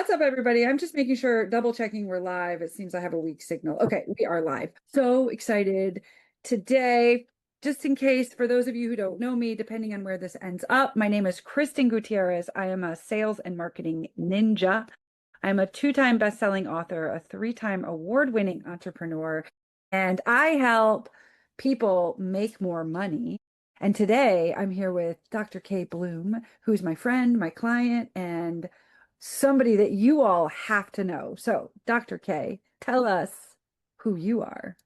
What's up, everybody? I'm just making sure, double checking we're live. It seems I have a weak signal. Okay, we are live. So excited today. Just in case, for those of you who don't know me, depending on where this ends up, my name is Kristin Gutierrez. I am a sales and marketing ninja. I'm a 2-time best-selling author, a 3-time award-winning entrepreneur, and I help people make more money. And today I'm here with Dr. Kay Bloom, who's my friend, my client, and somebody that you all have to know. So, Dr. Kay, tell us who you are.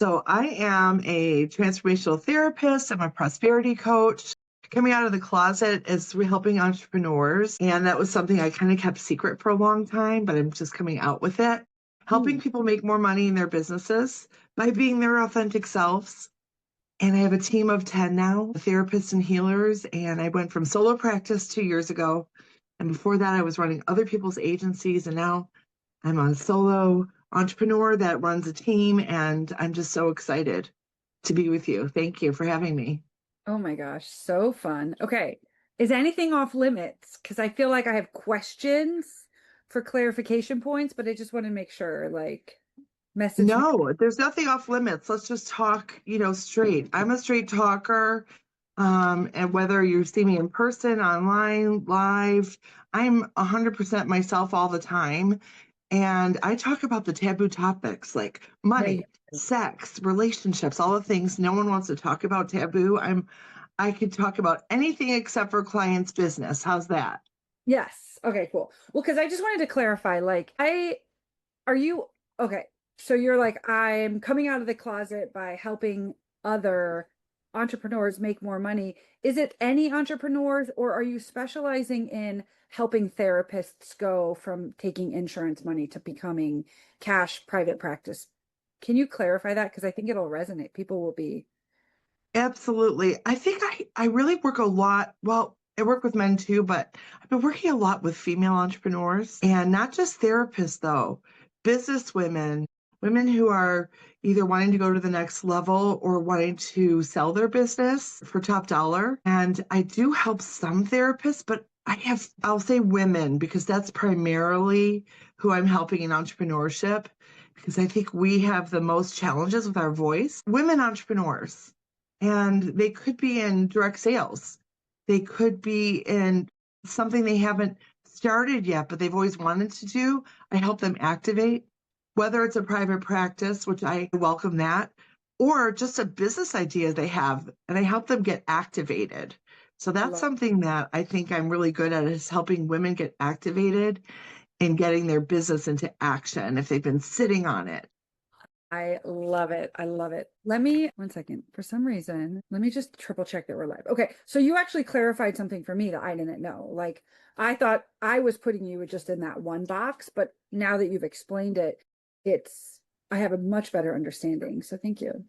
So I am a transformational therapist. I'm a prosperity coach. Coming out of the closet as helping entrepreneurs. And that was something I kind of kept secret for a long time, but I'm just coming out with it. Helping people make more money in their businesses by being their authentic selves. And I have a team of 10 now, therapists and healers. And I went from solo practice 2 years ago. And before that, I was running other people's agencies. And now I'm a solo entrepreneur that runs a team. And I'm just so excited to be with you. Thank you for having me. Oh my gosh, so fun. Okay, is anything off limits? Because I feel like I have questions for clarification points, but I just want to make sure, like, message me. No, there's nothing off limits. Let's just talk, straight. I'm a straight talker. And whether you see me in person, online, live, I'm 100% myself all the time. And I talk about the taboo topics like money, sex, relationships, all the things no one wants to talk about taboo. I could talk about anything except for clients' business. How's that? Yes. Okay, cool. Well, because I just wanted to clarify, like, okay, so you're like, I'm coming out of the closet by helping other entrepreneurs make more money. Is it any entrepreneurs, or are you specializing in helping therapists go from taking insurance money to becoming cash private practice? Can you clarify that? Because I think it'll resonate. People will be. Absolutely. I think I really work a lot. Well, I work with men too, but I've been working a lot with female entrepreneurs, and not just therapists, though, business women, women who are either wanting to go to the next level or wanting to sell their business for top dollar. And I do help some therapists, but I'll say women, because that's primarily who I'm helping in entrepreneurship, because I think we have the most challenges with our voice. Women entrepreneurs. And they could be in direct sales. They could be in something they haven't started yet, but they've always wanted to do. I help them activate, whether it's a private practice, which I welcome that, or just a business idea they have, and I help them get activated. So that's something that I think I'm really good at, is helping women get activated and getting their business into action if they've been sitting on it. I love it. I love it. Let me, 1 second. For some reason, let me just triple check that we're live. Okay. So you actually clarified something for me that I didn't know. Like, I thought I was putting you just in that one box, but now that you've explained it, I have a much better understanding. So thank you.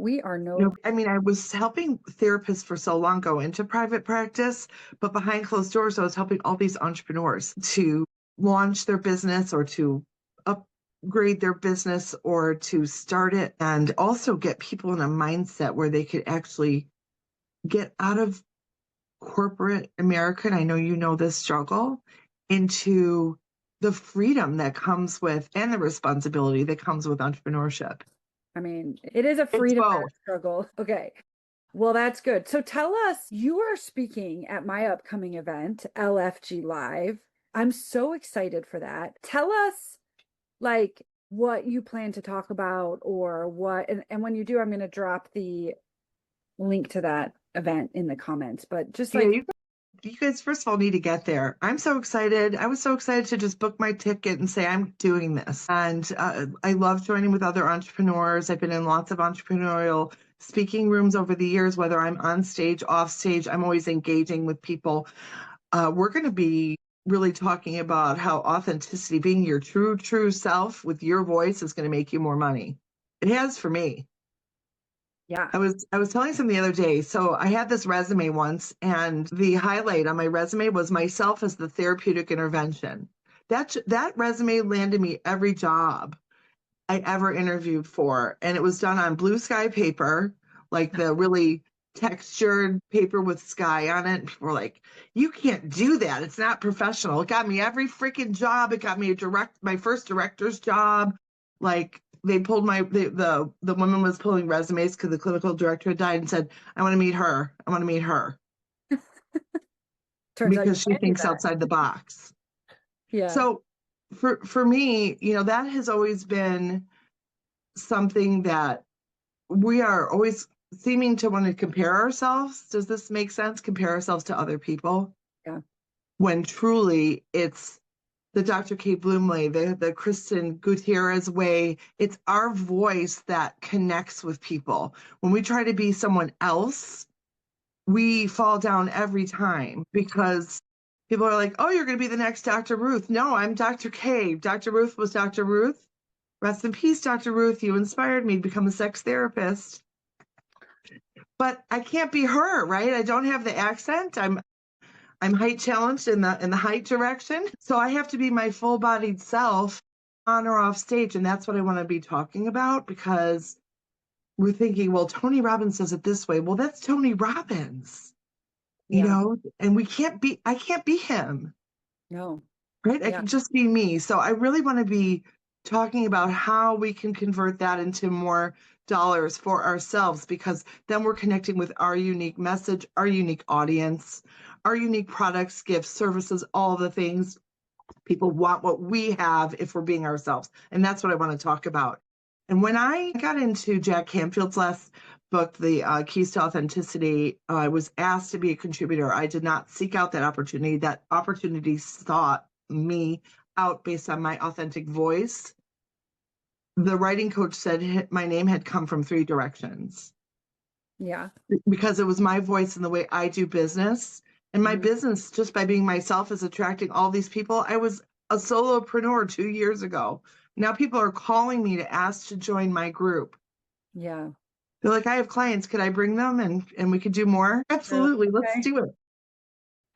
I was helping therapists for so long go into private practice, but behind closed doors, I was helping all these entrepreneurs to launch their business or to upgrade their business or to start it, and also get people in a mindset where they could actually get out of corporate America. And I know you know this struggle, into the freedom that comes with, and the responsibility that comes with entrepreneurship. I mean, it is a freedom struggle. Okay. Well, that's good. So tell us, you are speaking at my upcoming event, LFG Live. I'm so excited for that. Tell us, like, what you plan to talk about, or what, and when you do, I'm going to drop the link to that event in the comments, but just like, you guys first of all need to get there. I'm so excited. I was so excited to just book my ticket and say I'm doing this. And I love joining with other entrepreneurs. I've been in lots of entrepreneurial speaking rooms over the years, whether I'm on stage, off stage, I'm always engaging with people. We're going to be really talking about how authenticity, being your true self with your voice, is going to make you more money. It has for me. Yeah. I was telling someone the other day, so I had this resume once, and the highlight on my resume was myself as the therapeutic intervention. That resume landed me every job I ever interviewed for, and it was done on blue sky paper, like the really textured paper with sky on it. And people were like, you can't do that. It's not professional. It got me every freaking job. It got me my first director's job. Like they pulled the woman was pulling resumes because the clinical director had died and said, I want to meet her. I want to meet her. Turns out you Because she can't do thinks that. outside the box. Yeah. So for me, that has always been something that we are always seeming to want to compare ourselves. Does this make sense? Compare ourselves to other people? Yeah. When truly it's the Dr. K. Bloom way, the Kristin Gutierrez way. It's our voice that connects with people. When we try to be someone else, we fall down every time because people are like, oh, you're going to be the next Dr. Ruth. No, I'm Dr. K. Dr. Ruth was Dr. Ruth. Rest in peace, Dr. Ruth. You inspired me to become a sex therapist. But I can't be her, right? I don't have the accent. I'm height challenged in the height direction. So I have to be my full-bodied self on or off stage. And that's what I want to be talking about, because we're thinking, well, Tony Robbins does it this way. Well, that's Tony Robbins, Yeah. and I can't be him. No. Right? I Yeah. can just be me. So I really want to be talking about how we can convert that into more dollars for ourselves, because then we're connecting with our unique message, our unique audience, our unique products, gifts, services, all the things. People want what we have if we're being ourselves. And that's what I want to talk about. And when I got into Jack Canfield's last book, The Keys to Authenticity, I was asked to be a contributor. I did not seek out that opportunity. That opportunity sought me out based on my authentic voice. The writing coach said my name had come from 3 directions. Yeah. Because it was my voice and the way I do business. And my business, just by being myself, is attracting all these people. I was a solopreneur 2 years ago. Now people are calling me to ask to join my group. Yeah. They're like, I have clients. Could I bring them and we could do more? Absolutely. Really? Let's Okay. do it.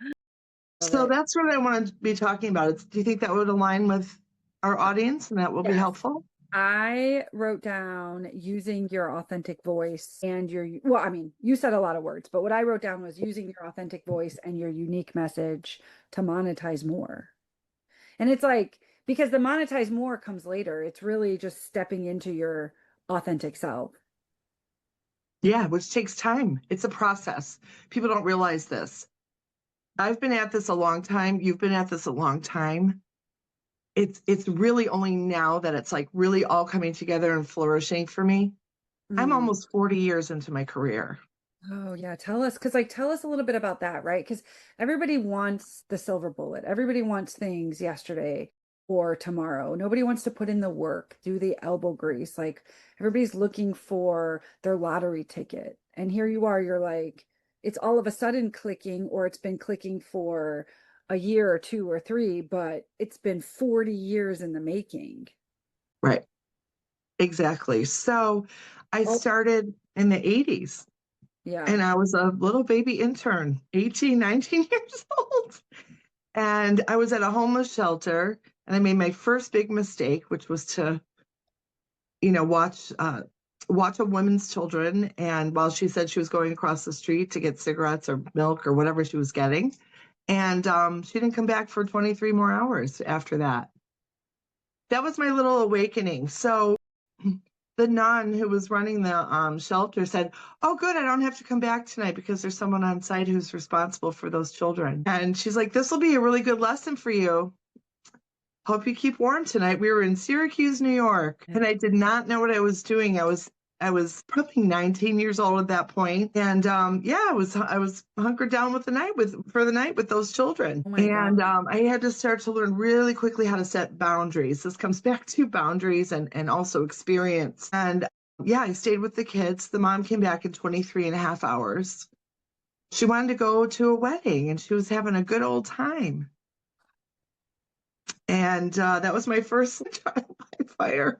Love So it. that's what I want to be talking about. Do you think that would align with our audience and that will be Yes. helpful? I wrote down using your authentic voice and well, I mean, you said a lot of words, but what I wrote down was using your authentic voice and your unique message to monetize more. And it's like, because the monetize more comes later, it's really just stepping into your authentic self. Yeah, which takes time. It's a process. People don't realize this. I've been at this a long time. You've been at this a long time. It's really only now that it's like really all coming together and flourishing for me. I'm Mm. almost 40 years into my career. Oh yeah, tell us, because tell us a little bit about that, right? Because everybody wants the silver bullet. Everybody wants things yesterday or tomorrow. Nobody wants to put in the work, do the elbow grease. Like everybody's looking for their lottery ticket. And here you are, you're like, it's all of a sudden clicking, or it's been clicking for a year or 2 or 3, but it's been 40 years in the making. Right. Exactly. So I Oh, started in the 80s yeah. and I was a little baby intern, 18, 19 years old. And I was at a homeless shelter and I made my first big mistake, which was to, watch a woman's children. And while she said she was going across the street to get cigarettes or milk or whatever she was getting, and she didn't come back for 23 more hours after that. That was my little awakening. So the nun who was running the shelter said, oh, good, I don't have to come back tonight because there's someone on site who's responsible for those children. And she's like, this will be a really good lesson for you. Hope you keep warm tonight. We were in Syracuse, New York, and I did not know what I was doing. I was probably 19 years old at that point. And I was hunkered down for the night with those children. Oh my God. And I had to start to learn really quickly how to set boundaries. This comes back to boundaries and also experience. And I stayed with the kids. The mom came back in 23 and a half hours. She wanted to go to a wedding and she was having a good old time. And that was my first trial by fire.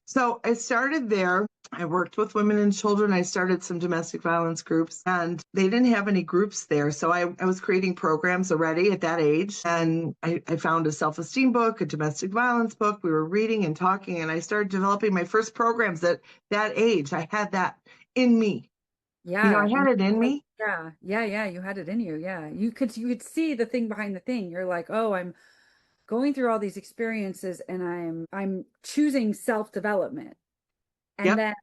So I started there. I worked with women and children. I started some domestic violence groups and they didn't have any groups there. So I was creating programs already at that age. And I found a self-esteem book, a domestic violence book. We were reading and talking and I started developing my first programs at that age. I had that in me. Yeah. I And had it in me. yeah. You had it in you. Yeah. You could see the thing behind the thing. You're like, oh, I'm going through all these experiences and I'm choosing self-development. And Yep,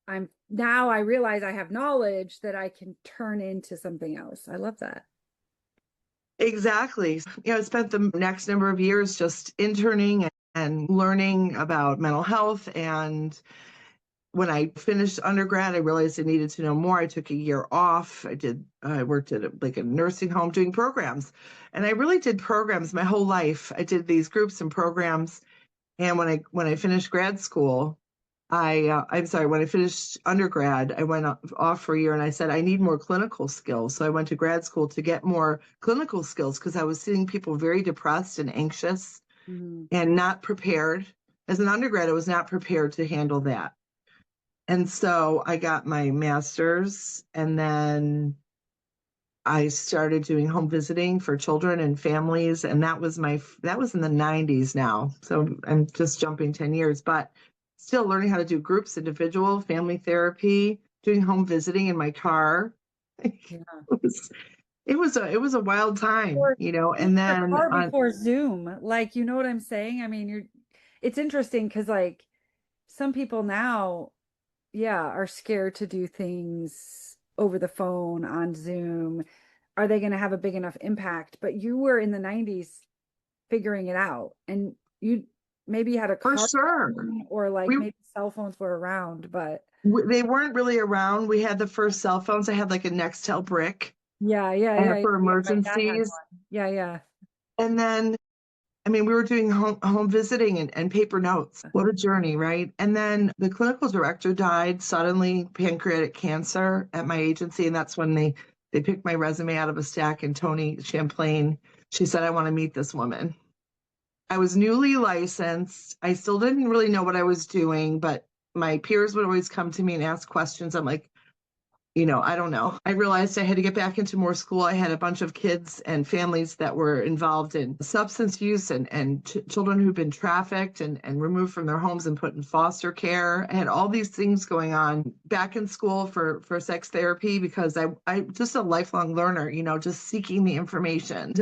then I realize I have knowledge that I can turn into something else. I love that. exactly. I spent the next number of years just interning and learning about mental health. And when I finished undergrad, I realized I needed to know more. I took a year off. I worked at like a nursing home doing programs. And I really did programs my whole life. I did these groups and programs. And when I finished grad school, I'm sorry, when I finished undergrad, I went off for a year and I said, I need more clinical skills. So I went to grad school to get more clinical skills because I was seeing people very depressed and anxious Mhm. and not prepared. As an undergrad, I was not prepared to handle that. And so I got my master's and then I started doing home visiting for children and families. And that was in the 90s now. So I'm just jumping 10 years, but still learning how to do groups, individual, family therapy, doing home visiting in my car. Yeah. It was a wild time, Or in and your then car on before Zoom. Like, you know what I'm saying? I mean, it's interesting because like some people now, yeah, are scared to do things over the phone on Zoom. Are they going to have a big enough impact? But you were in the 90s figuring it out and you maybe had a for car sure. phone or like We maybe cell phones were around, but they weren't really around. We had the first cell phones. I had like a Nextel brick for yeah. My dad had emergencies. one. Yeah. And then, I mean, we were doing home visiting and paper notes. What a journey, right? And then the clinical director died suddenly, pancreatic cancer at my agency. And that's when they picked my resume out of a stack. And Tony Champlain, she said, I want to meet this woman. I was newly licensed. I still didn't really know what I was doing, but my peers would always come to me and ask questions. I'm like, I don't know. I realized I had to get back into more school. I had a bunch of kids and families that were involved in substance use and children who've been trafficked and removed from their homes and put in foster care. I had all these things going on back in school for sex therapy because I just a lifelong learner, just seeking the information.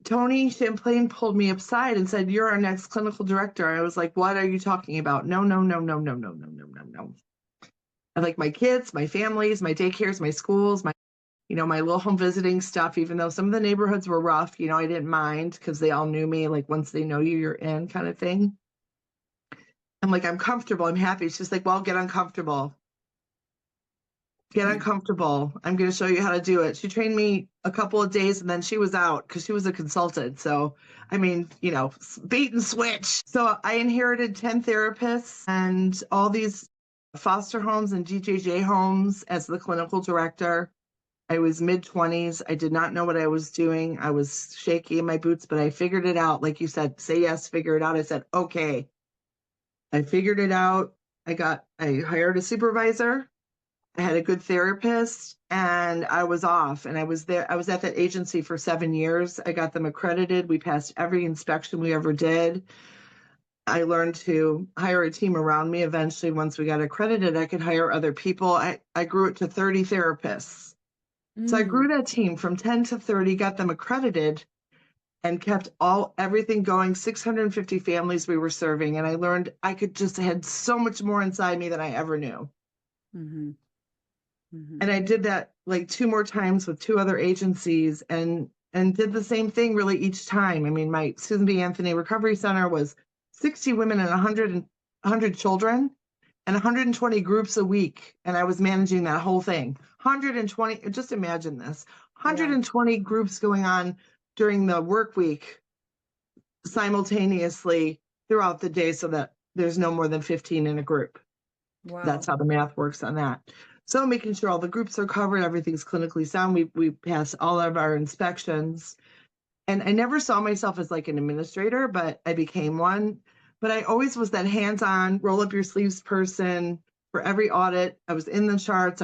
Tony Champlain pulled me aside and said, "You're our next clinical director." I was like, "What are you talking about? No, no, no, no, no, no, no, no, no, no." I like my kids, my families, my daycares, my schools, my little home visiting stuff, even though some of the neighborhoods were rough, I didn't mind because they all knew me. Like once they know you, you're in kind of thing. I'm like, I'm comfortable. I'm happy. It's just like, well, get uncomfortable. Get uncomfortable. I'm going to show you how to do it. She trained me a couple of days and then she was out because she was a consultant. So, I mean, bait and switch. So I inherited 10 therapists and all these foster homes and DJJ homes as the clinical director. I was mid 20s. I did not know what I was doing. I was shaky in my boots, but I figured it out. Like you said, say yes, figure it out. I said, okay. I figured it out. I hired a supervisor. I had a good therapist and I was off and I was there. I was at that agency for 7 years. I got them accredited. We passed every inspection we ever did. I learned to hire a team around me. Eventually, once we got accredited, I could hire other people. I grew it to 30 therapists. So I Mm, grew that team from 10 to 30, got them accredited and kept everything going, 650 families we were serving. And I learned I could just had so much more inside me than I ever knew. hmm hmm And I did that like two more times with two other agencies and did the same thing really each time. I mean, my Susan B. Anthony Recovery Center was 60 women and 100 children and 120 groups a week. And I was managing that whole thing. 120, just imagine this, Yeah. 120 groups going on during the work week simultaneously throughout the day so that there's no more than 15 in a group. That's Wow. how the math works on that. So making sure all the groups are covered, everything's clinically sound. We pass all of our inspections. And I never saw myself as like an administrator, but I became one. But I always was that hands-on, roll up your sleeves person for every audit. I was in the charts.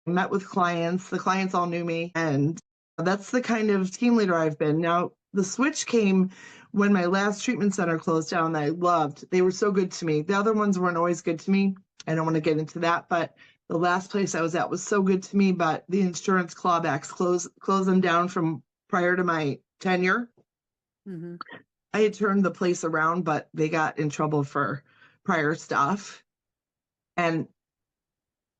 Met with clients. The clients all knew me. And that's the kind of team leader I've been. Now, the switch came when my last treatment center closed down that I loved. They were so good to me. The other ones weren't always good to me. I don't want to get into that, but The last place I was at was so good to me, but the insurance clawbacks closed them down from prior to my tenure. Mm-hmm. I had turned the place around, but they got in trouble for prior stuff. And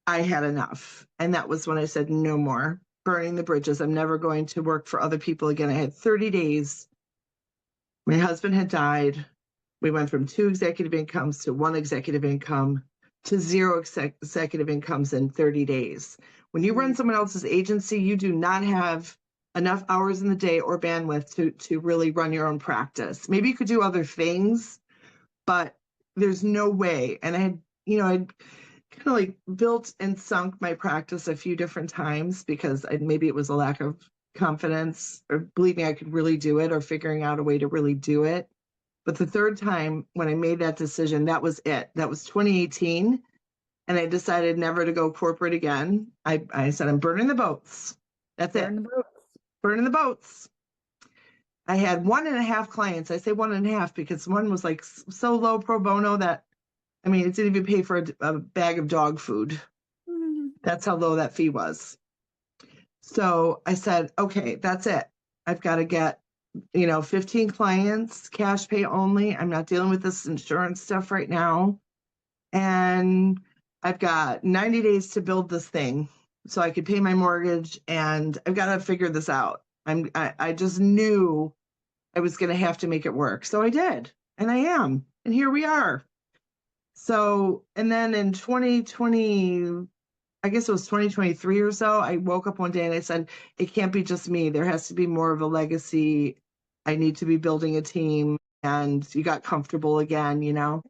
I had enough. And that was when I said, no more burning the bridges. I'm never going to work for other people again. I had 30 days. My husband had died. We went from 2 executive incomes to 1 executive income to 0 executive incomes in 30 days. When you run someone else's agency, you do not have enough hours in the day or bandwidth to really run your own practice. Maybe you could do other things, but there's no way. And I'd kind of like built and sunk my practice a few different times because maybe it was a lack of confidence or believing I could really do it or figuring out a way to really do it. But the third time when I made that decision, that was it. That was 2018. And I decided never to go corporate again. I said, I'm burning the boats. That's Burn it. the boats. Burning the boats. I had 1.5 clients. I say 1.5 because one was like so low pro bono that, I mean, it didn't even pay for a bag of dog food. Mm-hmm. That's how low that fee was. So I said, okay, that's it. I've got to get 15 clients, cash pay only. I'm not dealing with this insurance stuff right now. And I've got 90 days to build this thing so I could pay my mortgage, and I've got to figure this out. I just knew I was going to have to make it work. So I did, and I am. And here we are. So, and then in 2020, I guess it was 2023 or so, I woke up one day and I said, it can't be just me. There has to be more of a legacy. I need to be building a team. And you got comfortable again, Yeah.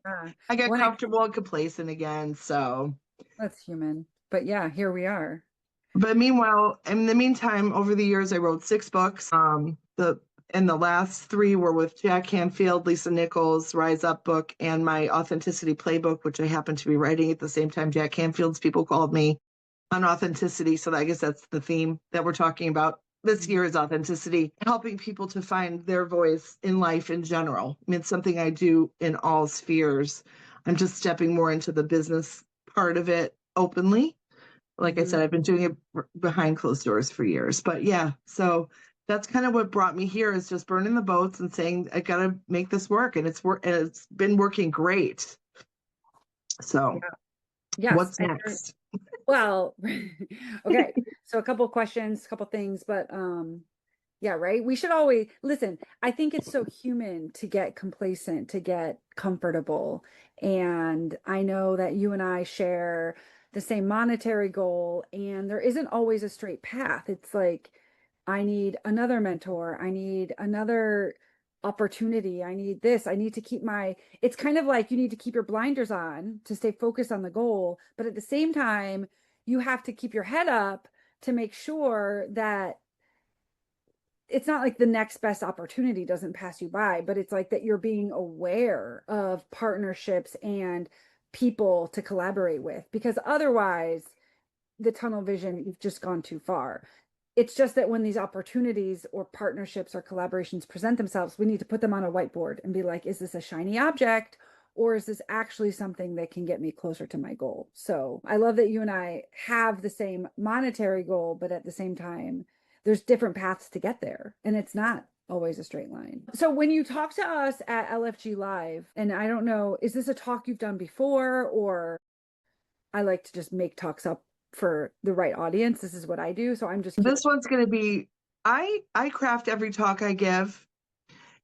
I got comfortable and complacent again. So That's human. But yeah, here we are. but meanwhile, in the meantime, over the years, I wrote 6 books. The last 3 were with Jack Canfield, Lisa Nichols, Rise Up book, and my Authenticity Playbook, which I happen to be writing at the same time. Jack Canfield's people called me on authenticity. So I guess that's the theme that we're talking about this year is authenticity, helping people to find their voice in life in general. I mean, it's something I do in all spheres. I'm just stepping more into the business part of it openly. Like I said, I've been doing it behind closed doors for years. But yeah, so that's kind of what brought me here is just burning the boats and saying, I got to make this work. And it's been working great. So Yes. what's next? Well, okay. So a couple of questions, a couple of things, but yeah, right. We should always listen. I think it's so human to get complacent, to get comfortable. And I know that you and I share the same monetary goal, and there isn't always a straight path. It's like, I need another mentor. I need another opportunity. I need this. I need to keep it's kind of like you need to keep your blinders on to stay focused on the goal. But at the same time, you have to keep your head up to make sure that it's not like the next best opportunity doesn't pass you by, but it's like that you're being aware of partnerships and people to collaborate with, because otherwise the tunnel vision, you've just gone too far. It's just that when these opportunities or partnerships or collaborations present themselves, we need to put them on a whiteboard and be like, is this a shiny object, or is this actually something that can get me closer to my goal? So I love that you and I have the same monetary goal, but at the same time, there's different paths to get there, and it's not always a straight line. So when you talk to us at LFG Live, and I don't know, is this a talk you've done before, or I like to just make talks up for the right audience? This is what I do. So I'm just curious. This one's going to be, I craft every talk I give,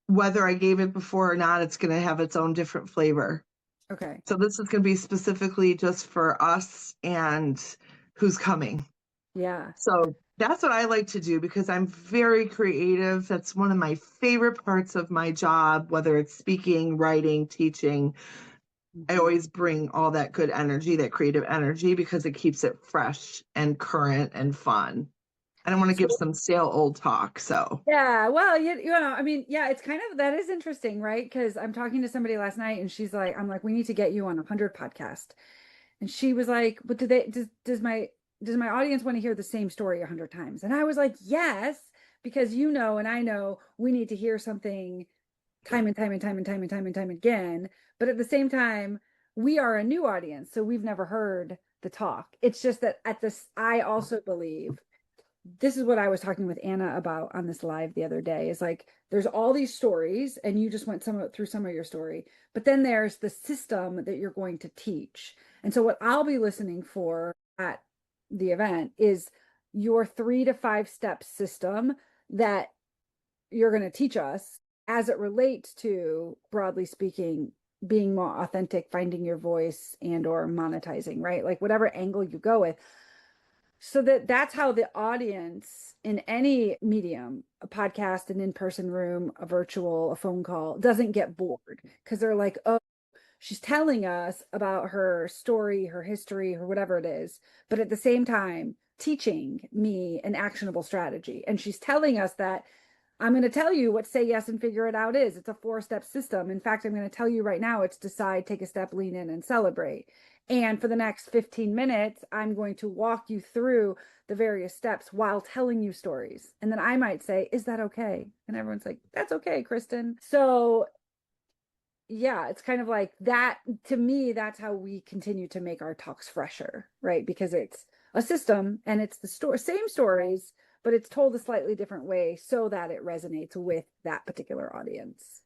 whether I gave it before or not, it's going to have its own different flavor. Okay. So this is going to be specifically just for us and who's coming. Yeah. So that's what I like to do because I'm very creative. That's one of my favorite parts of my job, whether it's speaking, writing, teaching. I always bring all that good energy, that creative energy, because it keeps it fresh and current and fun. I don't want to give some stale old talk. So Yeah, well, you know, I mean, yeah, it's kind of, that is interesting, right? Because I'm talking to somebody last night and she's like, I'm like, we need to get you on 100 podcast. And she was like, but does my audience want to hear the same story 100 times? And I was like, yes, because you know, and I know we need to hear something time and time and time and time and time and time again. But at the same time, we are a new audience, so we've never heard the talk. It's just that at this, I also believe this is what I was talking with Anna about on this live the other day is like there's all these stories and you just went through some of your story, but then there's the system that you're going to teach. And so what I'll be listening for at the event is your 3 to 5 step system that you're going to teach us as it relates to, broadly speaking, being more authentic, finding your voice and or monetizing, right? Like whatever angle you go with, so that's how the audience in any medium, a podcast, an in-person room, a virtual, a phone call, doesn't get bored because they're like, oh, she's telling us about her story, her history, or whatever it is, but at the same time teaching me an actionable strategy. And she's telling us that I'm going to tell you what say yes and figure it out is. It's a 4-step system. In fact, I'm going to tell you right now, it's decide, take a step, lean in, and celebrate. And for the next 15 minutes, I'm going to walk you through the various steps while telling you stories. And then I might say, is that okay? And everyone's like, that's okay, Kristin. So yeah, it's kind of like that. To me, that's how we continue to make our talks fresher, right? Because it's a system and it's the same stories, but it's told a slightly different way so that it resonates with that particular audience.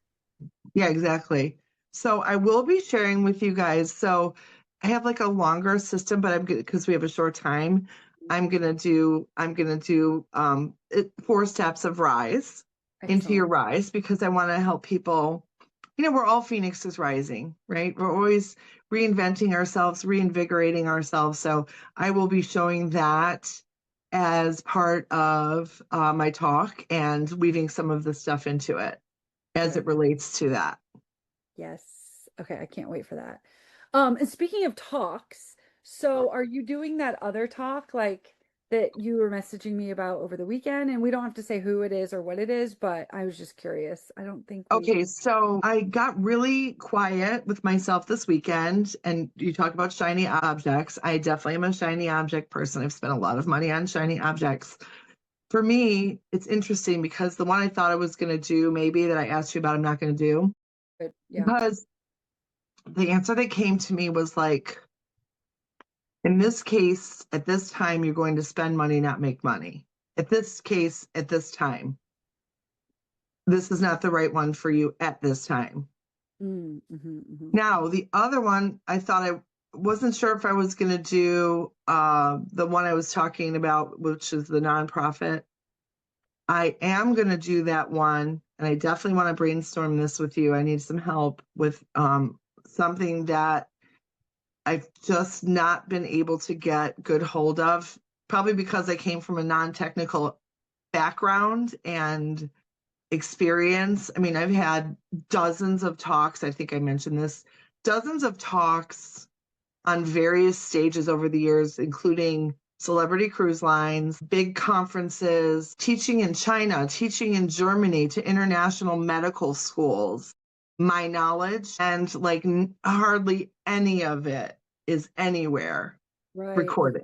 Yeah, exactly. So I will be sharing with you guys. So I have like a longer system, but I'm good because we have a short time. I'm gonna do 4 steps of rise into your Excellent. rise because I want to help people. We're all phoenixes rising, right? We're always reinventing ourselves, reinvigorating ourselves. So I will be showing that as part of my talk and weaving some of the stuff into it as Good. it relates to that. Yes. Okay, I can't wait for that. And speaking of talks, so are you doing that other talk like that you were messaging me about over the weekend? And we don't have to say who it is or what it is, but I was just curious. I don't think we. Okay, so I got really quiet with myself this weekend, and you talk about shiny objects. I definitely am a shiny object person. I've spent a lot of money on shiny objects. For me, it's interesting because the one I thought I was going to do, maybe that I asked you about, I'm not going to do Good. Yeah. because the answer that came to me was like, in this case, at this time, you're going to spend money, not make money. At this case, at this time, this is not the right one for you at this time. Now, the other one, I thought I wasn't sure if I was going to do the one I was talking about, which is the nonprofit. I am going to do that one, and I definitely want to brainstorm this with you. I need some help with something that I've just not been able to get good hold of, probably because I came from a non-technical background and experience. I mean, I've had dozens of talks. I think I mentioned this, dozens of talks on various stages over the years, including celebrity cruise lines, big conferences, teaching in China, teaching in Germany to international medical schools. My knowledge and like hardly any of it is anywhere Right. recorded.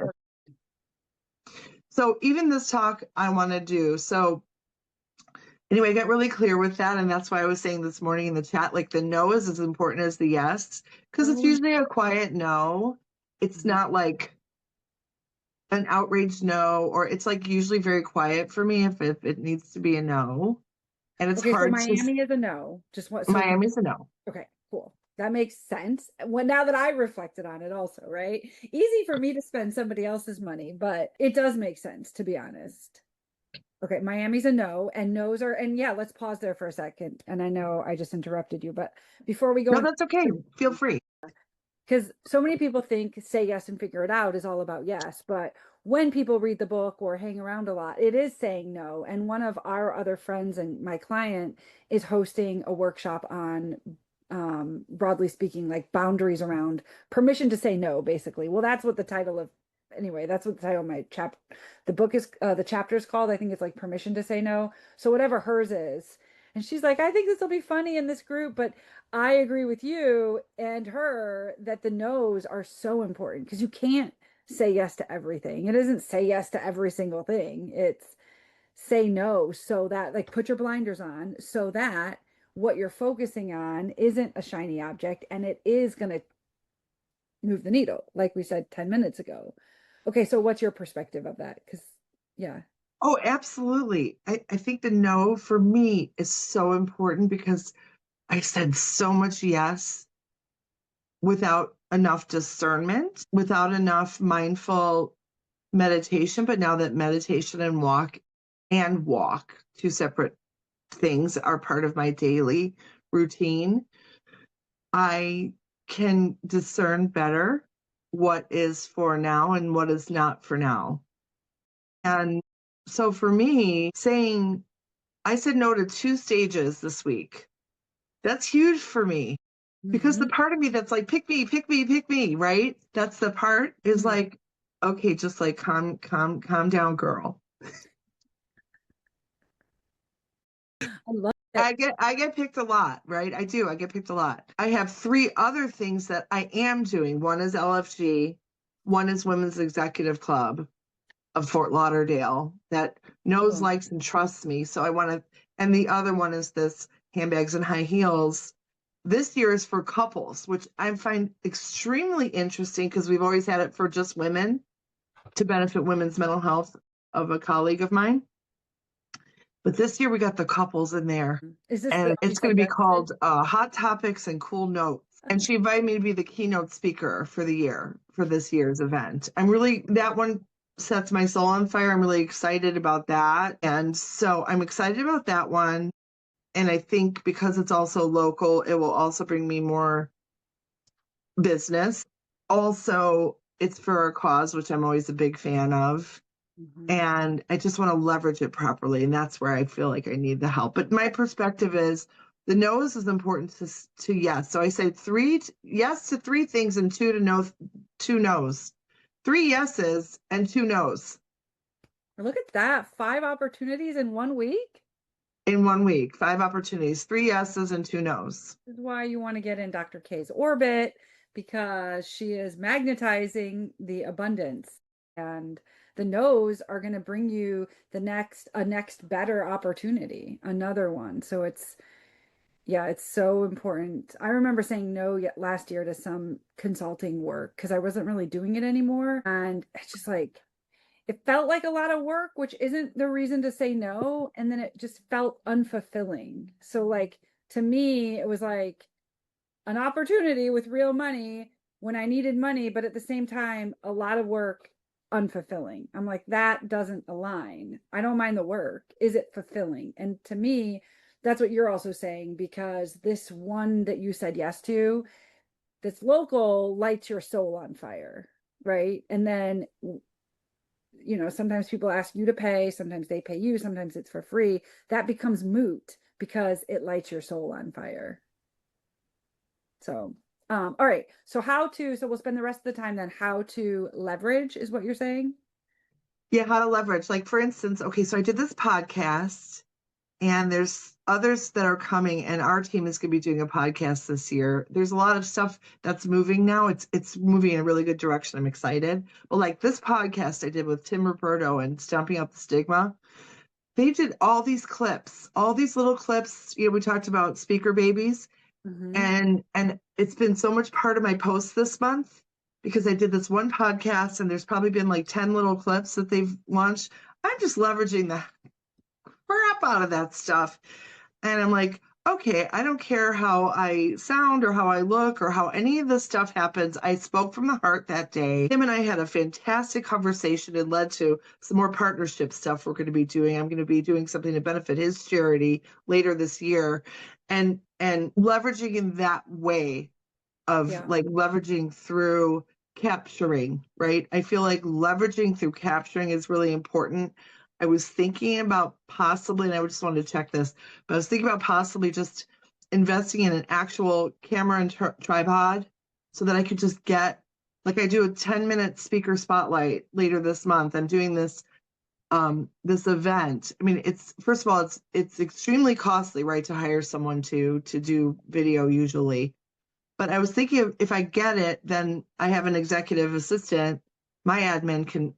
So even this talk I want to do. So anyway, I got really clear with that. And that's why I was saying this morning in the chat, like the no is as important as the yes, because it's Oh, usually a quiet no. It's not like an outraged no, or it's like usually very quiet for me if it needs to be a no. And it's okay. So hard to, Miami is a no. Just what? So Miami's a no. okay, cool. That makes sense. Well, now that I reflected on it also, right? Easy for me to spend somebody else's money, but it does make sense to be honest. Okay, Miami's a no, and no's are, and yeah, let's pause there for a second. And I know I just interrupted you, but before we go No, into, that's okay. Feel free. because so many people think say yes and figure it out is all about yes, but when people read the book or hang around a lot, it is saying no. And one of our other friends and my client is hosting a workshop on broadly speaking, like boundaries around permission to say no, basically. Well, that's what the title of anyway, that's what the title of my the book is the chapter is called. I think it's like permission to say no. So whatever hers is. And she's like, I think this will be funny in this group, but I agree with you and her that the no's are so important because you can't say yes to everything. It isn't say yes to every single thing. It's say no so that like put your blinders on so that what you're focusing on isn't a shiny object and it is going to move the needle, like we said 10 minutes ago. Okay, so what's your perspective of that? Because, yeah. Oh, absolutely. I think the no for me is so important because I said so much yes without enough discernment, without enough mindful meditation. But now that meditation and walk, two separate things, are part of my daily routine, I can discern better what is for now and what is not for now. And so for me, I said no to 2 stages this week. That's huge for me because the Mhm. part of me that's like, pick me, pick me, pick me, right? That's the part is Mhm. like, okay, just like calm down, girl. I love it. I get picked a lot, right? I do. I get picked a lot. I have 3 other things that I am doing. One is LFG, one is Women's Executive Club of Fort Lauderdale that knows, Cool. likes, and trusts me. So I want to, and the other one is this handbags and high heels. This year is for couples, which I find extremely interesting because we've always had it for just women to benefit women's mental health of a colleague of mine. But this year we got the couples in there, Is this the and one you it's going said to be yes to? called Hot Topics and Cool Notes. And she invited me to be the keynote speaker for the year, for this year's event. That one sets my soul on fire. I'm really excited about that. And so I'm excited about that one. And I think because it's also local, it will also bring me more business. Also, it's for a cause, which I'm always a big fan of. Mhm. And I just want to leverage it properly. And that's where I feel like I need the help. But my perspective is the no's is important to yes. So I say yes to 3 things and 2 no's. 3 yeses and 2 no's Look at that. 5 opportunities in 1 week. in 1 week. 5 opportunities, 3 yeses and 2 no's. This is why you want to get in Dr. K's orbit, because she is magnetizing the abundance, and the no's are going to bring you a next better opportunity, another one. So yeah, it's so important. I remember saying no yet last year to some consulting work because I wasn't really doing it anymore. And it's just like, it felt like a lot of work, which isn't the reason to say no. And then it just felt unfulfilling. So, like, to me, it was like an opportunity with real money when I needed money, but at the same time, a lot of work, unfulfilling. I'm like, that doesn't align. I don't mind the work. Is it fulfilling? And to me, that's what you're also saying, because this one that you said yes to, that's local, lights your soul on fire, right? And then, sometimes people ask you to pay, sometimes they pay you, sometimes it's for free. That becomes moot because it lights your soul on fire. So, all right. So we'll spend the rest of the time then how to leverage is what you're saying. Yeah, how to leverage. Like, for instance, okay, so I did this podcast and there's others that are coming, and our team is going to be doing a podcast this year. There's a lot of stuff that's moving now. It's moving in a really good direction. I'm excited. But like this podcast I did with Tim Roberto and Stomping Up the Stigma, they did all these clips, all these little clips. We talked about speaker babies, Mm-hmm. and it's been so much part of my posts this month because I did this one podcast, and there's probably been like 10 little clips that they've launched. I'm just leveraging the crap out of that stuff. And I'm like, okay, I don't care how I sound or how I look or how any of this stuff happens. I spoke from the heart that day. Him and I had a fantastic conversation and led to some more partnership stuff we're going to be doing. I'm going to be doing something to benefit his charity later this year, and leveraging in that way of Yeah. like leveraging through capturing, right? I feel like leveraging through capturing is really important. I was thinking about possibly, and I just wanted to check this, but I was thinking about possibly just investing in an actual camera and tripod so that I could just get, like I do a 10-minute speaker spotlight later this month. I'm doing this event. I mean, it's, first of all, it's extremely costly, right, to hire someone to do video usually. But I was thinking if I get it, then I have an executive assistant. My admin can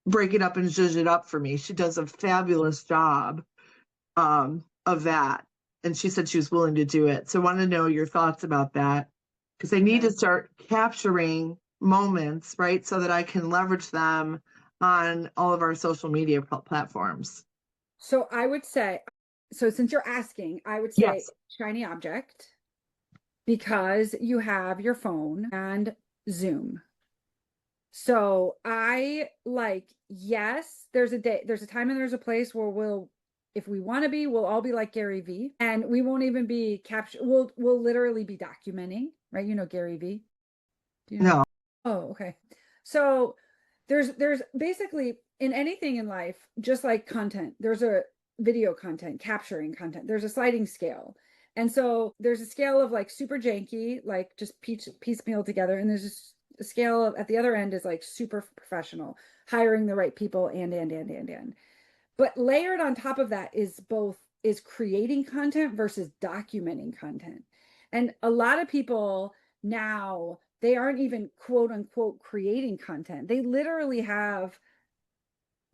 break it up and zhuzh it up for me. She does a fabulous job of that. And she said she was willing to do it. So I want to know your thoughts about that. because I need to start capturing moments, right? So that I can leverage them on all of our social media platforms. So I would say, so since you're asking, I would say Yes. shiny object because you have your phone and Zoom. So I like, yes, there's a time and there's a place where if we want to be, we'll all be like Gary V, and we won't even be capture. We'll literally be documenting, right? You know Gary V. Do you know? No. Oh, okay. So there's basically in anything in life, just like content, there's a video content, capturing content, there's a sliding scale. And so there's a scale of like super janky, like just piecemeal together. And there's just a scale of at the other end is like super professional, hiring the right people and. But layered on top of that is creating content versus documenting content. And a lot of people now, they aren't even quote unquote creating content. They literally have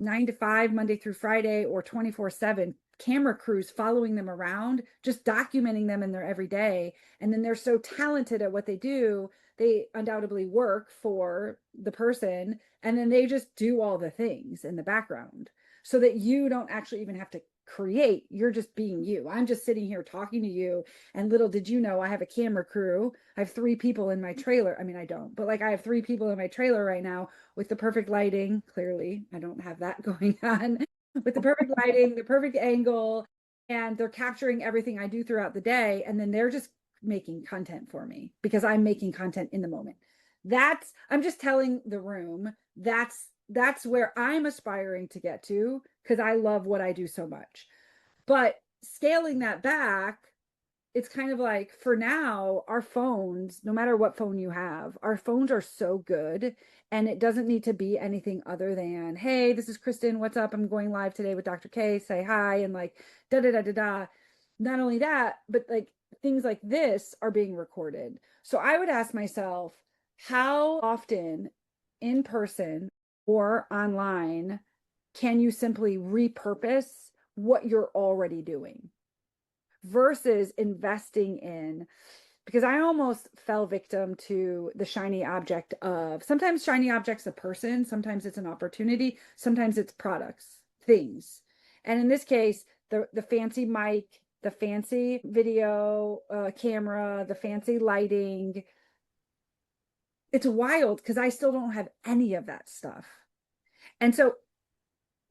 9 to 5, Monday through Friday, or 24/7 camera crews following them around, just documenting them in their everyday. And then they're so talented at what they do, they undoubtedly work for the person. And then they just do all the things in the background so that you don't actually even have to create. You're just being you. I'm just sitting here talking to you. And little did you know, I have a camera crew. I have 3 people in my trailer. I mean, I don't, but like I have 3 people in my trailer right now with the perfect lighting. Clearly, I don't have that going on with the perfect lighting, the perfect angle, and they're capturing everything I do throughout the day. And then they're just making content for me because I'm making content in the moment. I'm just telling the room that's where I'm aspiring to get to because I love what I do so much. But scaling that back, it's kind of like for now, our phones, no matter what phone you have, our phones are so good. And it doesn't need to be anything other than, hey, this is Kristin. What's up? I'm going live today with Dr. K. Say hi. And like, da da da da da. Not only that, but like things like this are being recorded. So I would ask myself, how often in person or online can you simply repurpose what you're already doing versus investing in, because I almost fell victim to the shiny object of sometimes shiny objects a person, sometimes it's an opportunity, sometimes it's products, things. And in this case, the fancy mic, the fancy video camera, the fancy lighting. It's wild because I still don't have any of that stuff. And so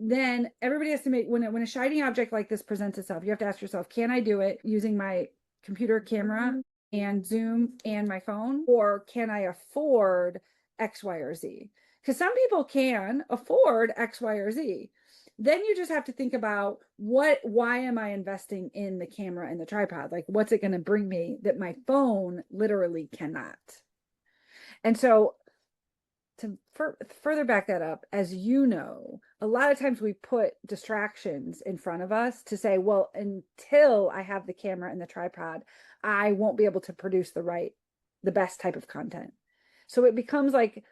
then everybody has to make when a shiny object like this presents itself, you have to ask yourself, can I do it using my computer camera and Zoom and my phone, or can I afford X, Y, or Z? Because some people can afford X, Y, or Z. Then you just have to think about why am I investing in the camera and the tripod? Like, what's it going to bring me that my phone literally cannot? And so to further back that up, as you know, a lot of times we put distractions in front of us to say, well, until I have the camera and the tripod, I won't be able to produce the best type of content. So it becomes like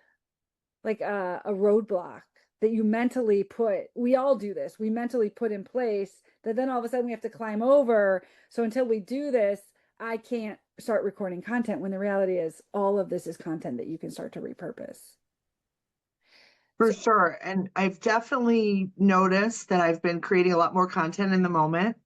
a roadblock that you mentally we all do this, we mentally put in place that then all of a sudden we have to climb over. So until we do this, I can't start recording content, when the reality is all of this is content that you can start to repurpose. For sure. And I've definitely noticed that I've been creating a lot more content in the moment,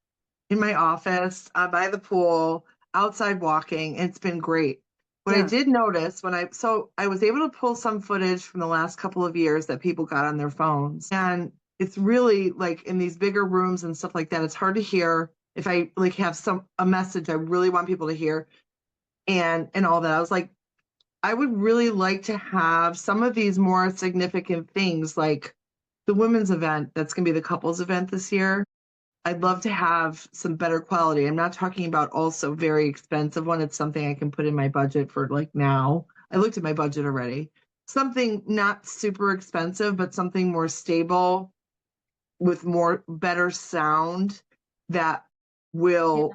in my office, by the pool, outside walking. It's been great. What I did notice I was able to pull some footage from the last couple of years that people got on their phones. And it's really like in these bigger rooms and stuff like that, it's hard to hear if I like have a message I really want people to hear and all that. I was like, I would really like to have some of these more significant things like the women's event that's going to be the couples event this year. I'd love to have some better quality. I'm not talking about also very expensive one. It's something I can put in my budget for like now. I looked at my budget already. Something not super expensive, but something more stable with better sound that will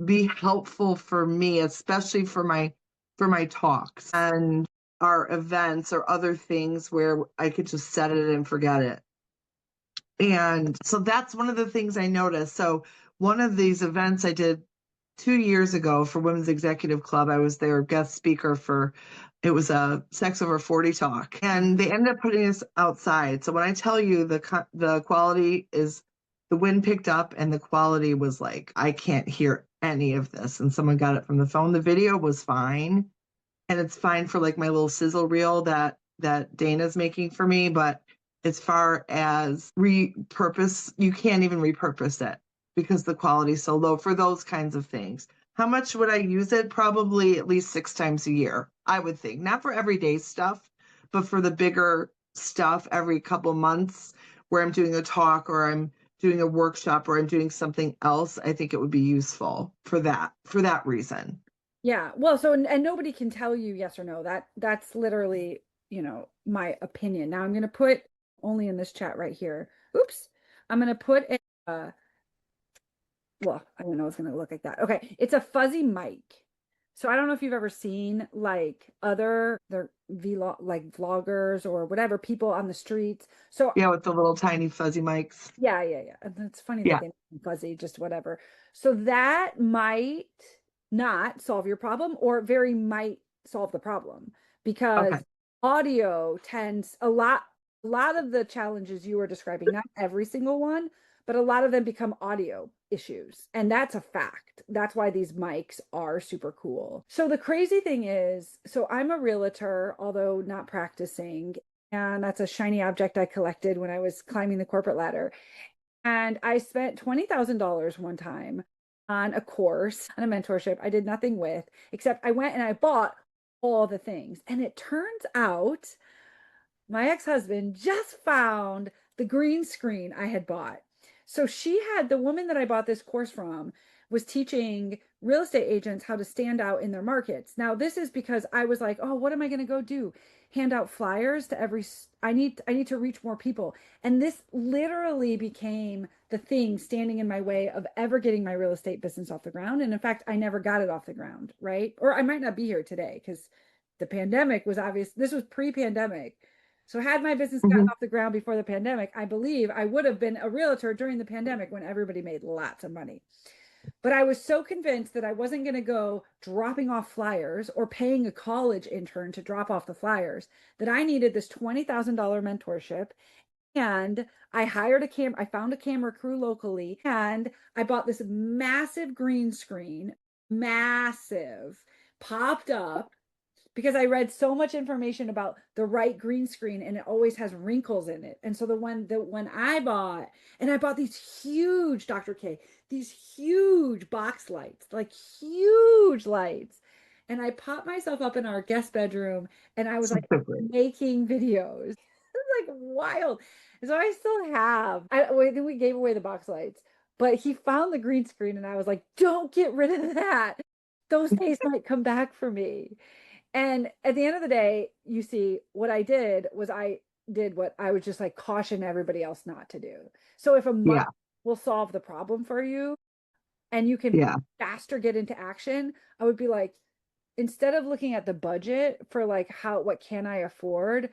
be helpful for me, especially for my talks and our events or other things where I could just set it and forget it. And so that's one of the things I noticed. So one of these events I did 2 years ago for Women's Executive Club. I was their guest speaker for, it was a Sex Over 40 talk, and they ended up putting us outside. So when I tell you the quality is, the wind picked up and the quality was like, I can't hear any of this. And someone got it from the phone. The video was fine, and it's fine for like my little sizzle reel that Dana's making for me, but as far as repurpose, you can't even repurpose it because the quality's so low for those kinds of things. How much would I use it? Probably at least 6 times a year, I would think. Not for everyday stuff, but for the bigger stuff every couple months where I'm doing a talk or I'm doing a workshop or I'm doing something else. I think it would be useful for that reason. Yeah. Well, so and nobody can tell you yes or no. That's literally, my opinion. Now I'm going to put only in this chat right here. Oops. I'm going to put a well, I don't know it's going to look like that. Okay. It's a fuzzy mic. So I don't know if you've ever seen like other their vlog like vloggers or whatever people on the streets. So Yeah, with the little tiny fuzzy mics. yeah. And it's funny that Yeah. they make them fuzzy, just whatever. So that might not solve your problem, or very might solve the problem, because Okay. audio tends a lot of the challenges you were describing, not every single one, but a lot of them become audio issues. And that's a fact. That's why these mics are super cool. So the crazy thing is, so I'm a realtor, although not practicing. And that's a shiny object I collected when I was climbing the corporate ladder. And I spent $20,000 one time on a course, on a mentorship I did nothing with, except I went and I bought all the things. And it turns out my ex-husband just found the green screen I had bought. So the woman that I bought this course from was teaching real estate agents how to stand out in their markets. Now, this is because I was like, oh, what am I going to go do? Hand out flyers to I need to reach more people. And this literally became the thing standing in my way of ever getting my real estate business off the ground. And in fact, I never got it off the ground, right? Or I might not be here today because the pandemic was obvious. This was pre-pandemic. So had my business gotten off the ground before the pandemic, I believe I would have been a realtor during the pandemic when everybody made lots of money. But I was so convinced that I wasn't going to go dropping off flyers or paying a college intern to drop off the flyers, that I needed this $20,000 mentorship. And I found a camera crew locally, and I bought this massive green screen, massive, popped up, because I read so much information about the right green screen, and it always has wrinkles in it. And so the one I bought, and I bought these huge, Dr. K, these huge box lights, like huge lights. And I popped myself up in our guest bedroom, and I was like making videos. It's like wild. So I still have, I think we gave away the box lights, but he found the green screen, and I was like, don't get rid of that. Those days might come back for me. And at the end of the day, you see, what I did was I did what I would just like caution everybody else not to do. So if a month will solve the problem for you and you can faster get into action, I would be like, instead of looking at the budget for like what can I afford?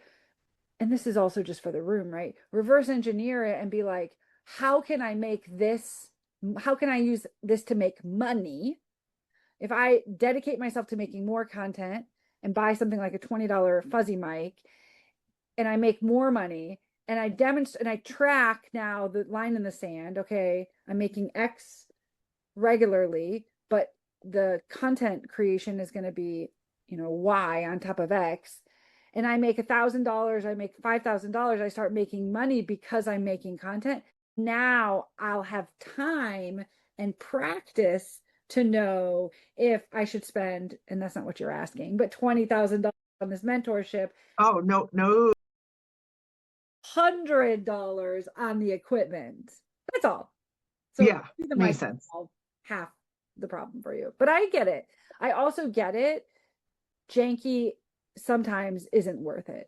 And this is also just for the room, right? Reverse engineer it and be like, how can I use this to make money? If I dedicate myself to making more content and buy something like a $20 fuzzy mic, and I make more money, and I demonstrate and I track now the line in the sand. Okay, I'm making X regularly, but the content creation is going to be, Y on top of X. And I make $1,000, I make $5,000, I start making money because I'm making content. Now I'll have time and practice to know if I should spend, and that's not what you're asking, but $20,000 on this mentorship. Oh, no. $100 on the equipment. That's all. So yeah, makes sense. Half the problem for you. But I get it. I also get it. Janky sometimes isn't worth it.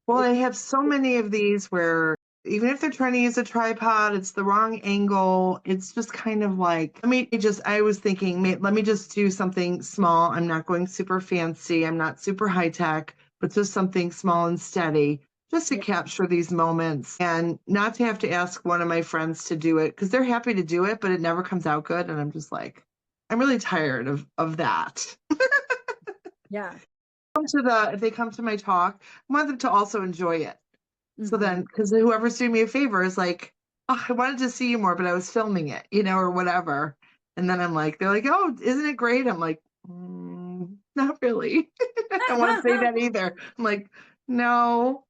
Well, I have so many of these where even if they're trying to use a tripod, it's the wrong angle. It's just kind of like, I was thinking, let me just do something small. I'm not going super fancy. I'm not super high tech, but just something small and steady just to capture these moments and not to have to ask one of my friends to do it because they're happy to do it, but it never comes out good. And I'm just like, I'm really tired of that. Yeah. If they come to my talk, I want them to also enjoy it. So Mm-hmm. then, because whoever's doing me a favor is like, oh, I wanted to see you more, but I was filming it, or whatever. And then I'm like, they're like, oh, isn't it great? I'm like, not really. I don't want to say that either. I'm like, no.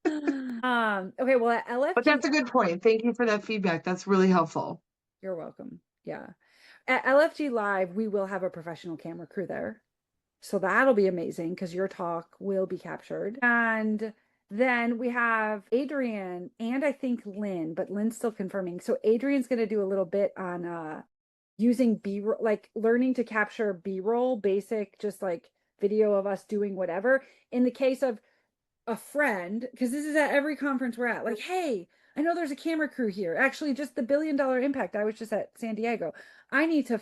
Okay, well at But LFG, that's a good point. Thank you for that feedback. That's really helpful. you're welcome. Yeah. At LFG Live, we will have a professional camera crew there. So that'll be amazing because your talk will be captured. And then we have Adrian and I think Lynn, but Lynn's still confirming. So Adrian's going to do a little bit on using B-roll, like learning to capture B-roll, basic, just like video of us doing whatever. In the case of a friend, because this is at every conference we're at, like, hey, I know there's a camera crew here. Actually, just the $1 billion impact. I was just at San Diego. I need to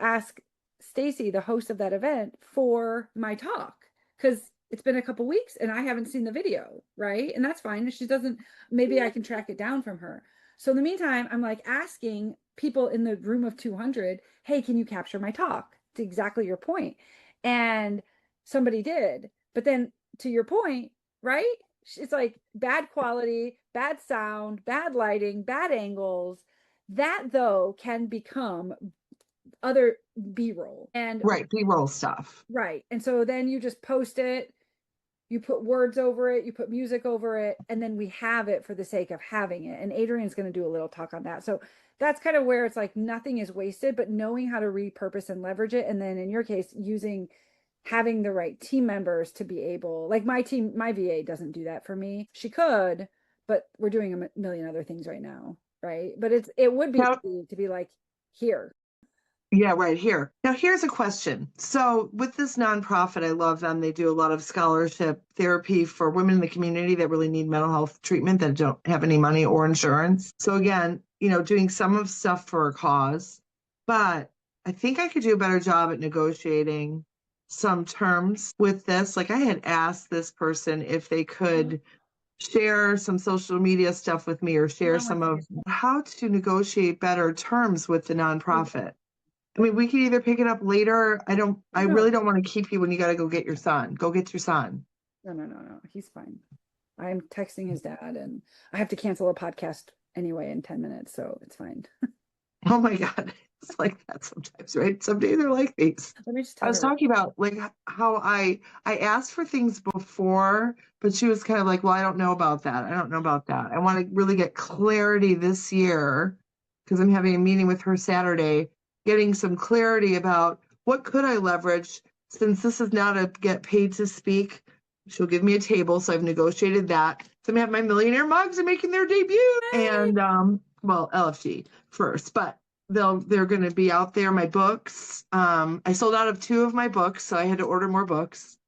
ask Stacy, the host of that event, for my talk because it's been a couple weeks and I haven't seen the video, right? And that's fine. If she doesn't, maybe I can track it down from her. So in the meantime, I'm like asking people in the room of 200, hey, can you capture my talk? To exactly your point. And somebody did. But then to your point, right? It's like bad quality, bad sound, bad lighting, bad angles. That though can become other B-roll. And Right. B-roll stuff. right. And so then you just post it, you put words over it, you put music over it, and then we have it for the sake of having it. And Adrian's going to do a little talk on that. So that's kind of where it's like nothing is wasted, but knowing how to repurpose and leverage it. And then in your case, having the right team members to be able, like my team, my VA doesn't do that for me. She could, but we're doing a million other things right now. Right. But it would be Now, easy to be like, here. yeah, right here. Now, here's a question. So, with this nonprofit, I love them. They do a lot of scholarship therapy for women in the community that really need mental health treatment that don't have any money or insurance. So, again, doing some of stuff for a cause. But I think I could do a better job at negotiating some terms with this. Like, I had asked this person if they could share some social media stuff with me or share some of how to negotiate better terms with the nonprofit. I mean, we could either pick it up later. I really don't want to keep you when you got to go get your son. Go get your son. No. He's fine. I'm texting his dad and I have to cancel a podcast anyway in 10 minutes. So it's fine. Oh my God. It's like that sometimes, right? Some days are like these. Let me just I tell was her. talking about like how I asked for things before, but she was kind of like, well, I don't know about that. I don't know about that. I want to really get clarity this year because I'm having a meeting with her Saturday, getting some clarity about what could I leverage since this is now to get paid to speak. She'll give me a table, so I've negotiated that. So I'm gonna have my millionaire mugs are making their debut, and well, LFG first, but they're going to be out there. My books. I sold out of 2 of my books, so I had to order more books.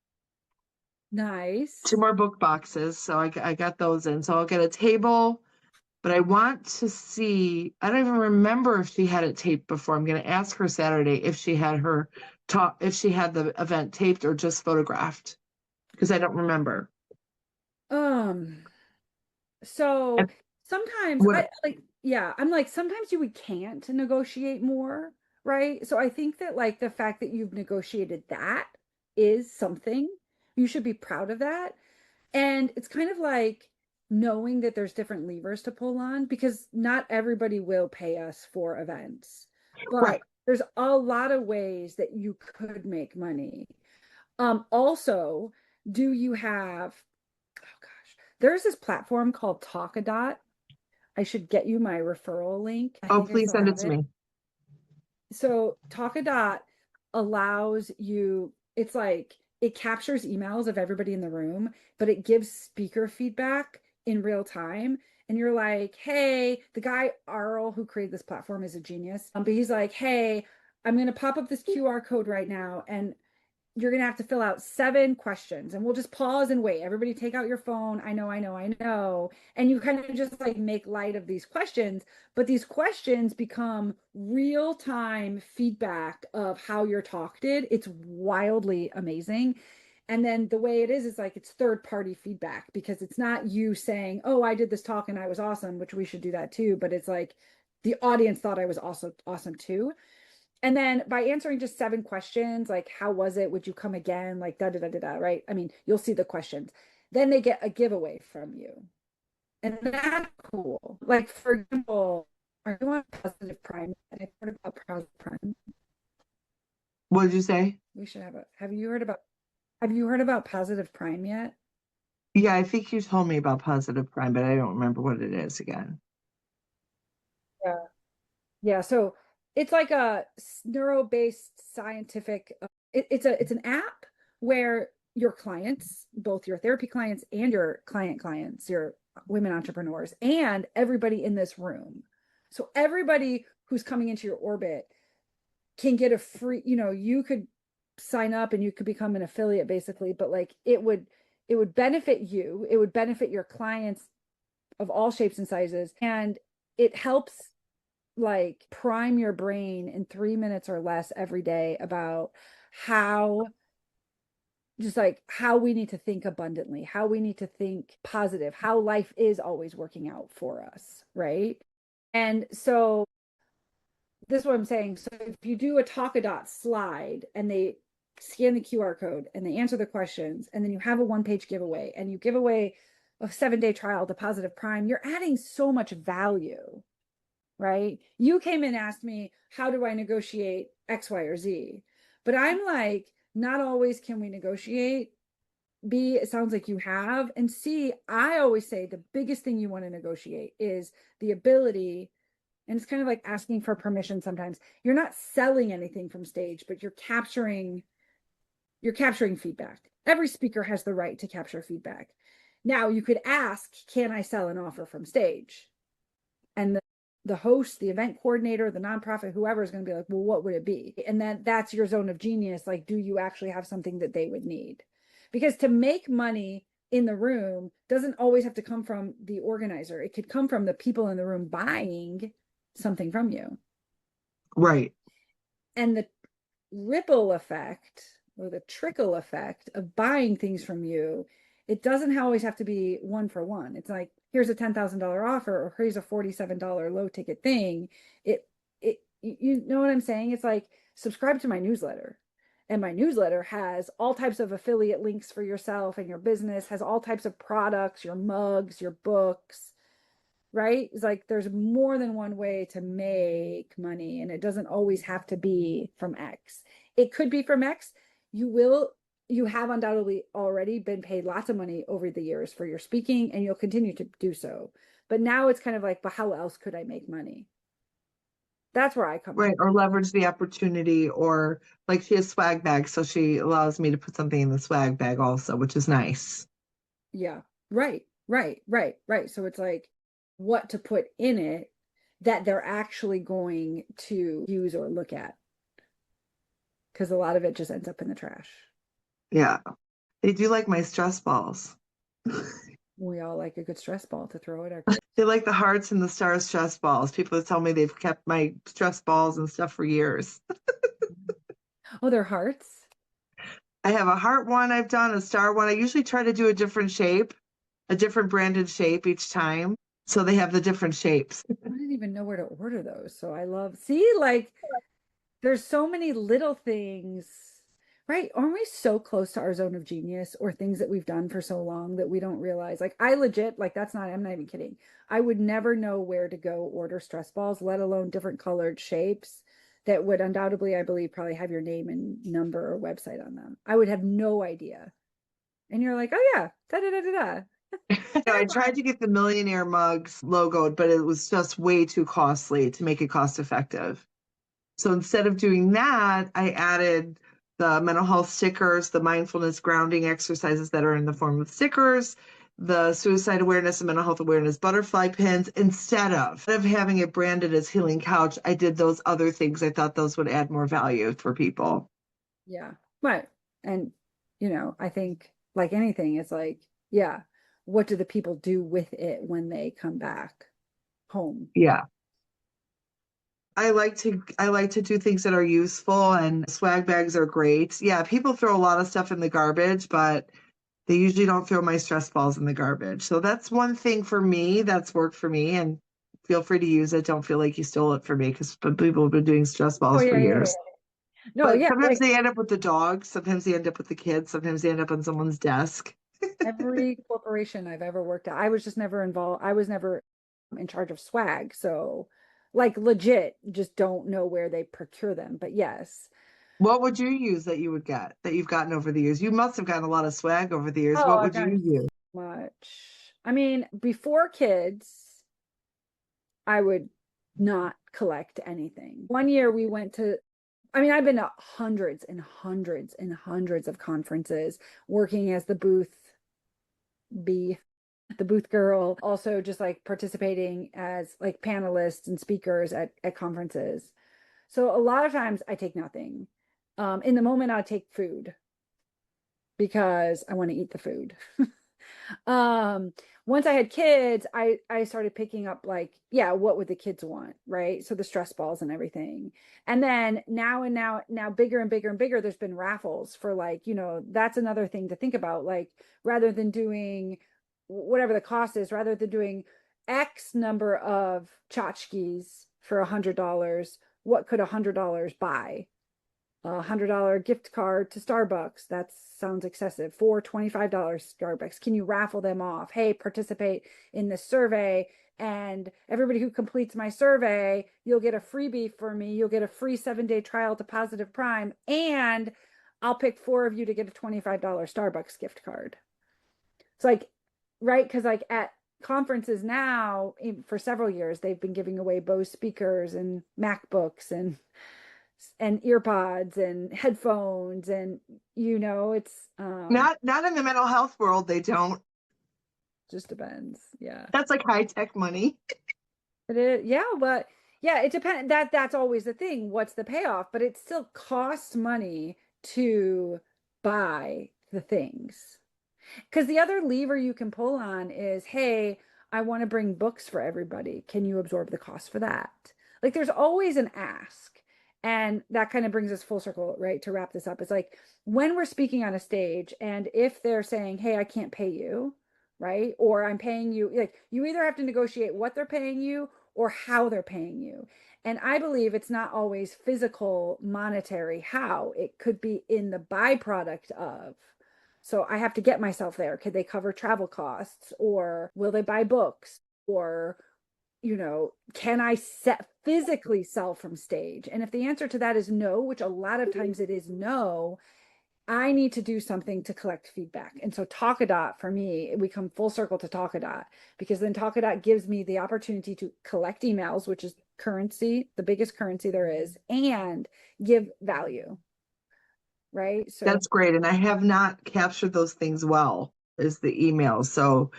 Nice. 2 more book boxes, so I got those in. So I'll get a table, but I want to see. I don't even remember if she had it taped before. I'm going to ask her Saturday if she had if she had the event taped or just photographed, because I don't remember. So And sometimes what? I'm like, sometimes you can't negotiate more, right? So I think that like the fact that you've negotiated that is something you should be proud of that. And it's kind of like knowing that there's different levers to pull on because not everybody will pay us for events, but Right. there's a lot of ways that you could make money. Also, do you have, oh gosh, there's this platform called Talkadot. I should get you my referral link. I Oh, think I please still send it have to it. me. So Talkadot allows you, it's like it captures emails of everybody in the room, but it gives speaker feedback in real time. And you're like, hey, the guy Arl who created this platform is a genius. But he's like, hey, I'm going to pop up this QR code right now, and you're going to have to fill out 7 questions, and we'll just pause and wait. Everybody take out your phone. I know. And you kind of just like make light of these questions, but these questions become real-time feedback of how your talk did. It's wildly amazing. And then the way it is like it's third party feedback, because it's not you saying, oh, I did this talk and I was awesome, which we should do that too. But it's like the audience thought I was also awesome too. And then by answering just 7 questions, like, how was it? Would you come again? Like, da da da da da, right? I mean, you'll see the questions. Then they get a giveaway from you. And that's cool. Like, for example, are you on Positive Prime? I've heard about Positive Prime. What did you say? We should have a, have you heard about Positive Prime yet? Yeah, I think you told me about Positive Prime, but I don't remember what it is again. Yeah. Yeah. So it's like a neuro-based scientific, it's an app where your clients, both your therapy clients and your clients, your women entrepreneurs, and everybody in this room. So everybody who's coming into your orbit can get a free, you could sign up and you could become an affiliate basically, but like it would benefit you, it would benefit your clients of all shapes and sizes, and it helps like prime your brain in 3 minutes or less every day about how, just like how we need to think abundantly, how we need to think positive, how life is always working out for us, right? And so this is what I'm saying. So if you do a Talkadot slide and they scan the QR code and they answer the questions, and then you have a 1-page giveaway and you give away a 7-day trial to Positive Prime, you're adding so much value, right? You came and asked me, how do I negotiate X, Y, or Z? But I'm like, not always can we negotiate. B, it sounds like you have. And C, I always say the biggest thing you want to negotiate is the ability, and it's kind of like asking for permission sometimes. You're not selling anything from stage, but you're capturing feedback. Every speaker has the right to capture feedback. Now you could ask, can I sell an offer from stage? And the host, the event coordinator, the nonprofit, whoever is going to be like, well, what would it be? And then that's your zone of genius. Like, do you actually have something that they would need? Because to make money in the room doesn't always have to come from the organizer. It could come from the people in the room buying something from you. Right. And the ripple effect or the trickle effect of buying things from you, it doesn't always have to be one for one. It's like, here's a $10,000 offer, or here's a $47 low ticket thing. You know what I'm saying? It's like, subscribe to my newsletter. And my newsletter has all types of affiliate links for yourself and your business, has all types of products, your mugs, your books, right? It's like there's more than one way to make money, and it doesn't always have to be from X. It could be from X. You have undoubtedly already been paid lots of money over the years for your speaking, and you'll continue to do so. But now it's kind of like, but how else could I make money? That's where I come Right. in. Or leverage the opportunity, or like she has swag bags, so she allows me to put something in the swag bag also, which is nice. Yeah. Right. Right. Right. Right. So it's like what to put in it that they're actually going to use or look at. Because a lot of it just ends up in the trash. Yeah. They do like my stress balls. We all like a good stress ball to throw at our They like the hearts and the stars stress balls. People tell me they've kept my stress balls and stuff for years. Oh, they're hearts. I have a heart one I've done, a star one. I usually try to do a different shape, a different branded shape each time. So they have the different shapes. I didn't even know where to order those. So I love, see, like there's so many little things, right? Aren't we so close to our zone of genius, or things that we've done for so long that we don't realize? Like I legit, like I'm not even kidding. I would never know where to go order stress balls, let alone different colored shapes that would undoubtedly, I believe, probably have your name and number or website on them. I would have no idea. And you're like, oh yeah, da da da da da. I tried to get the millionaire mugs logoed, but it was just way too costly to make it cost effective. So instead of doing that, I added the mental health stickers, the mindfulness grounding exercises that are in the form of stickers, the suicide awareness and mental health awareness butterfly pins. Instead of having it branded as Healing Couch, I did those other things. I thought those would add more value for people. Yeah. Right. And, I think like anything, it's like, yeah, what do the people do with it when they come back home? Yeah. I like to do things that are useful, and swag bags are great. Yeah, people throw a lot of stuff in the garbage, but they usually don't throw my stress balls in the garbage. So that's one thing for me that's worked for me, and feel free to use it. Don't feel like you stole it from me because people have been doing stress Oh balls for yeah, yeah, years. yeah. No, But yeah, sometimes like they end up with the dog, sometimes they end up with the kids, sometimes they end up on someone's desk. every corporation I've ever worked at, I was just never involved. I was never in charge of swag. So, like, legit, just don't know where they procure them. But yes. What would you use that you would get that you've gotten over the years? You must have gotten a lot of swag over the years. Oh, What I've would gotten you use? so much. I mean, before kids, I would not collect anything. One year we went to, I mean, I've been to hundreds and hundreds and hundreds of conferences working as the B, the booth girl, also just like participating as like panelists and speakers at conferences. So a lot of times I take nothing. In the moment, I take food because I want to eat the food. um Once I had kids, I started picking up, like, yeah, what would the kids want, right? So the stress balls and everything. And then now bigger and bigger and bigger, there's been raffles for, like, that's another thing to think about. Like, rather than doing whatever the cost is, rather than doing X number of tchotchkes for $100, what could $100 buy? $100 gift card to Starbucks. That sounds excessive. For $25 Starbucks. Can you raffle them off? Hey, participate in this survey. And everybody who completes my survey, you'll get a freebie for me. You'll get a free 7-day trial to Positive Prime. And I'll pick 4 of you to get a $25 Starbucks gift card. It's like, right? Because, like, at conferences now, for several years, they've been giving away Bose speakers and MacBooks and earpods and headphones, and it's Not in the mental health world, they don't. just depends. Yeah. That's like high tech money. But it, yeah, but yeah, it depends. That's always the thing. What's the payoff? But it still costs money to buy the things. Because the other lever you can pull on is, hey, I want to bring books for everybody. Can you absorb the cost for that? Like, there's always an ask. And that kind of brings us full circle, right? To wrap this up, it's like, when we're speaking on a stage, and if they're saying, hey, I can't pay you, right? Or I'm paying you, like, you either have to negotiate what they're paying you or how they're paying you. And I believe it's not always physical, monetary how. It could be in the byproduct of. So I have to get myself there. Could they cover travel costs, or will they buy books, or, can I physically sell from stage? And if the answer to that is no, which a lot of times it is no, I need to do something to collect feedback. And so Talkadot, for me, we come full circle to Talkadot, because then Talkadot gives me the opportunity to collect emails, which is currency, the biggest currency there is, and give value. Right. So That's great. And I have not captured those things well, is the email. So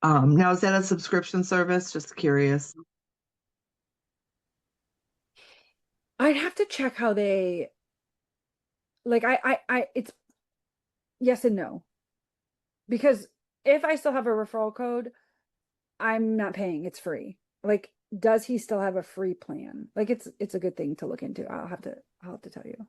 now is that a subscription service? Just curious. I'd have to check how they, like, it's yes and no. Because if I still have a referral code, I'm not paying. It's free. Like, does he still have a free plan? Like, it's a good thing to look into. I'll have to tell you.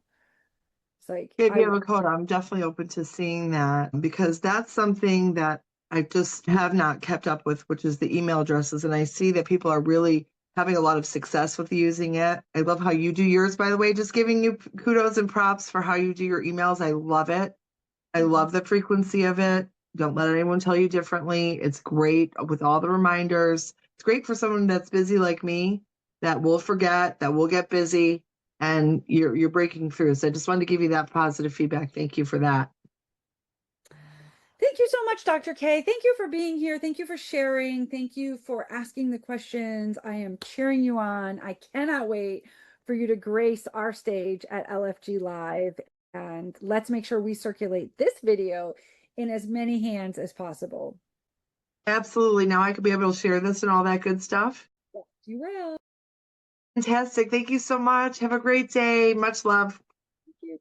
It's like, If you have a code, I'm definitely open to seeing that, because that's something that I just have not kept up with, which is the email addresses. And I see that people are really having a lot of success with using it. I love how you do yours, by the way, just giving you kudos and props for how you do your emails. I love it. I love the frequency of it. Don't let anyone tell you differently. It's great with all the reminders. It's great for someone that's busy like me, that will forget, that will get busy, and you're breaking through. So I just wanted to give you that positive feedback. Thank you for that. Thank you so much, Dr. K. Thank you for being here. Thank you for sharing. Thank you for asking the questions. I am cheering you on. I cannot wait for you to grace our stage at LFG Live. And let's make sure we circulate this video in as many hands as possible. Absolutely. Now I could be able to share this and all that good stuff. Yes, you will. Fantastic. Thank you so much. Have a great day. Much love. Thank you.